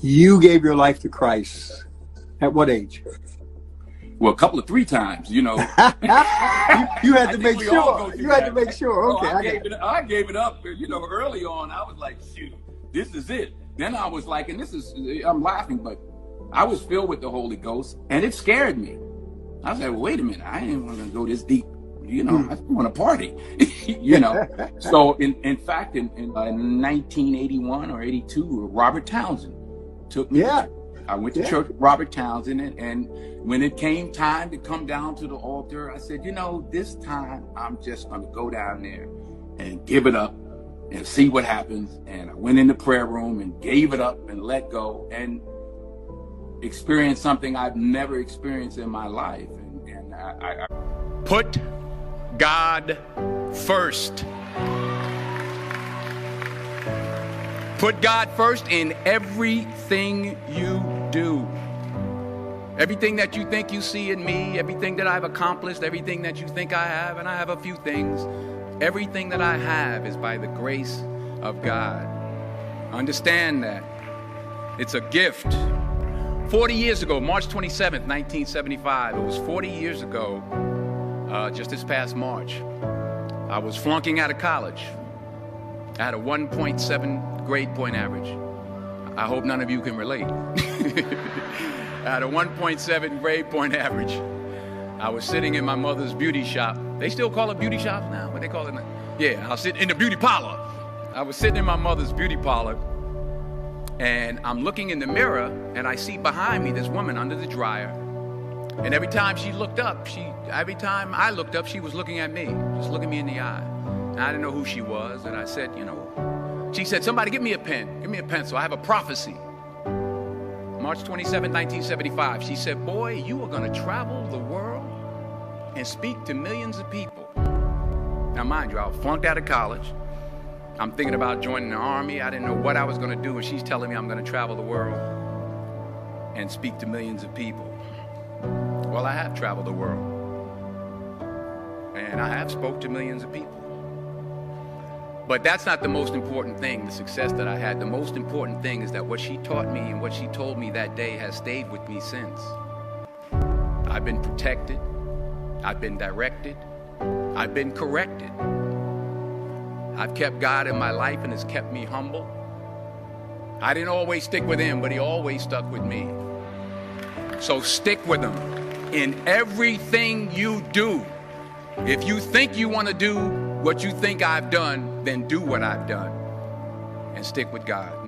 You gave your life to Christ at what age? Well, a couple of 3 times, you know. You had I to think make we all go sure. through You had to that. make sure. Oh, Okay, I got it. I gave it up, you know, early on. I was like, shoot, this is it. Then I was like, and I'm laughing, but I was filled with the Holy Ghost, and it scared me. I was like, well, wait a minute, I didn't want to go this deep. You know, I want to party, you know. So in fact, in 1981 or 82, Robert Townsend took me. Yeah. I went to church with Robert Townsend, and when it came time to come down to the altar, I said, you know, this time I'm just going to go down there and give it up and see what happens. And I went in the prayer room and gave it up and let go and experienced something I've never experienced in my life. And I put God first. Put God first in everything you do. Everything that you think you see in me, everything that I've accomplished, everything that you think I have, and I have a few things, everything that I have is by the grace of God. Understand that. It's a gift. 40 years ago, March 27th, 1975, it was 40 years ago, just this past March, I was flunking out of college. I had a 1.7 grade point average. I hope none of you can relate. I had a 1.7 grade point average. I was sitting in my mother's beauty shop. They still call it beauty shops now? What they call it now? Yeah, I was sitting in the beauty parlor. I was sitting in my mother's beauty parlor, and I'm looking in the mirror, and I see behind me this woman under the dryer. And every time she looked up, every time I looked up, she was looking at me, just looking me in the eye. And I didn't know who she was, and I said, you know, she said, somebody give me a pen, give me a pencil, I have a prophecy. March 27, 1975, she said, boy, you are gonna travel the world and speak to millions of people. Now mind you, I was flunked out of college. I'm thinking about joining the army. I didn't know what I was gonna do, and she's telling me I'm gonna travel the world and speak to millions of people. Well, I have traveled the world, and I have spoke to millions of people. But that's not the most important thing, the success that I had. The most important thing is that what she taught me and what she told me that day has stayed with me since. I've been protected, I've been directed, I've been corrected. I've kept God in my life, and it's kept me humble. I didn't always stick with him, but he always stuck with me. So stick with him in everything you do. If you think you want to do what you think I've done, then do what I've done and stick with God.